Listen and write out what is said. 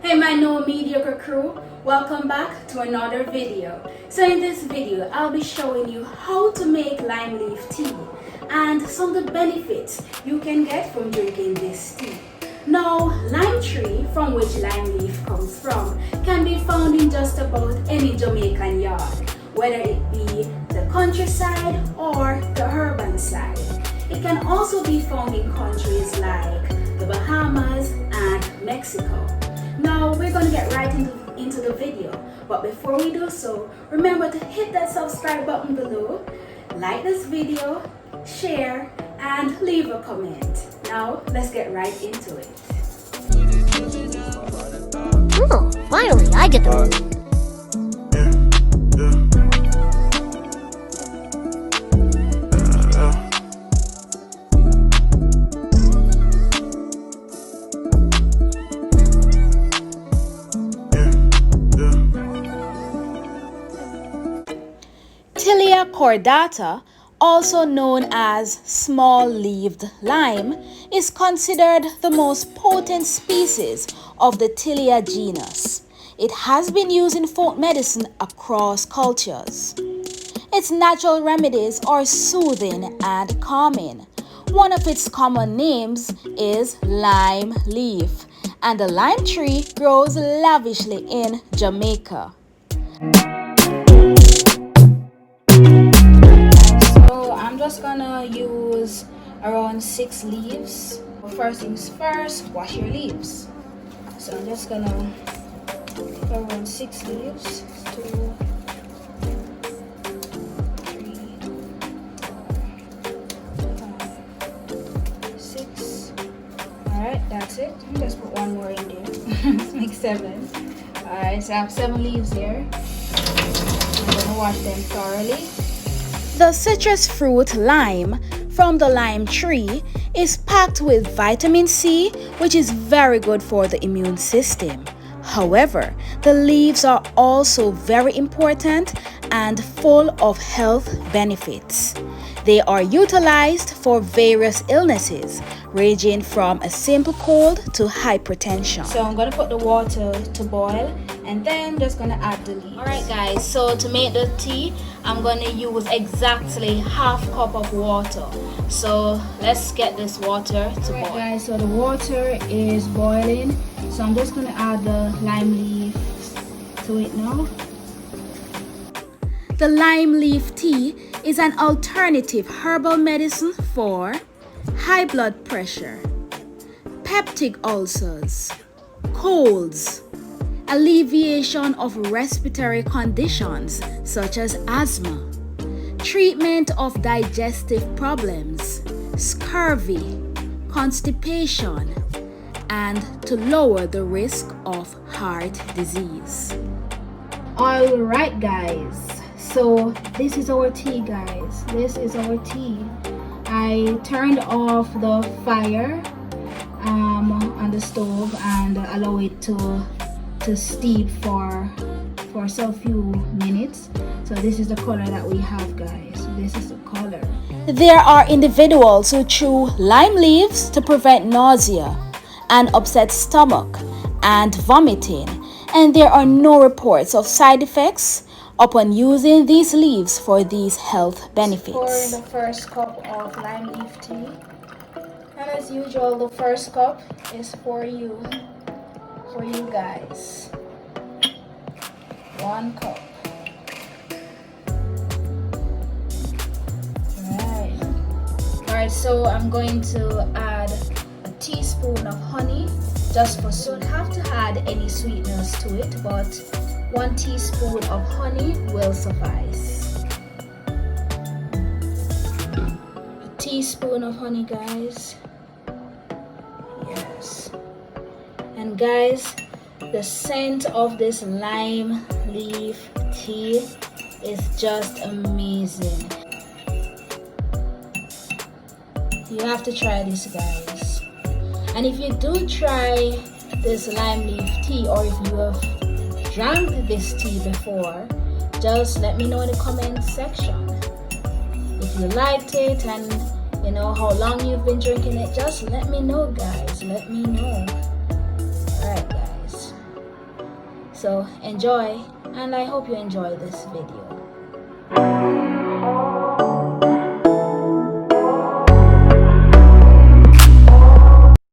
Hey my no mediocre crew, welcome back to another video. So in this video, I'll be showing you how to make lime leaf tea and some of the benefits you can get from drinking this tea. Now, lime tree, from which lime leaf comes from, can be found in just about any Jamaican yard, whether it be the countryside or the urban side. It can also be found in countries like the Bahamas and Mexico. Now we're going to get right into the video, but before we do so, remember to hit that subscribe button below, like this video, share, and leave a comment. Now let's get right into it. Oh, finally I get the Tilia cordata, also known as small-leaved lime, is considered the most potent species of the Tilia genus. It has been used in folk medicine across cultures. Its natural remedies are soothing and calming. One of its common names is lime leaf, and the lime tree grows lavishly in Jamaica. I'm just gonna use around 6 leaves. First things first, wash your leaves. So I'm just gonna take around 6 leaves. 2, 3, 4, 5, 6. Alright, that's it. Just put one more in there. Let's make 7. Alright, so I have 7 leaves here. I'm gonna wash them thoroughly. The citrus fruit lime from the lime tree is packed with vitamin C, which is very good for the immune system. However, the leaves are also very important and full of health benefits. They are utilized for various illnesses, ranging from a simple cold to hypertension. So I'm going to put the water to boil and then just going to add the leaves. Alright guys, so to make the tea, I'm going to use exactly half cup of water. So let's get this water to boil. Alright guys, so the water is boiling. So I'm just going to add the lime leaves to it now. The lime leaf tea is an alternative herbal medicine for high blood pressure, peptic ulcers, colds, alleviation of respiratory conditions such as asthma, treatment of digestive problems, scurvy, constipation, and to lower the risk of heart disease. Alright guys, so this is our tea guys. This is our tea. I turned off the fire on the stove and allow it to steep for so few minutes. So this is the color that we have guys. This is the color. There are individuals who chew lime leaves to prevent nausea and upset stomach and vomiting, and there are no reports of side effects upon using these leaves for these health benefits. For the first cup of lime leaf tea, and as usual, the first cup is for you guys. 1 cup. Alright, so I'm going to add a teaspoon of honey, just for so you don't have to add any sweeteners to it, but 1 teaspoon of honey will suffice. A teaspoon of honey guys. Yes. And guys, the scent of this lime leaf tea is just amazing. You have to try this guys. And if you do try this lime leaf tea, or if you have drank this tea before, just let me know in the comment section. If you liked it and you know how long you've been drinking it, just let me know guys, let me know. Alright guys, So enjoy, and I hope you enjoy this video.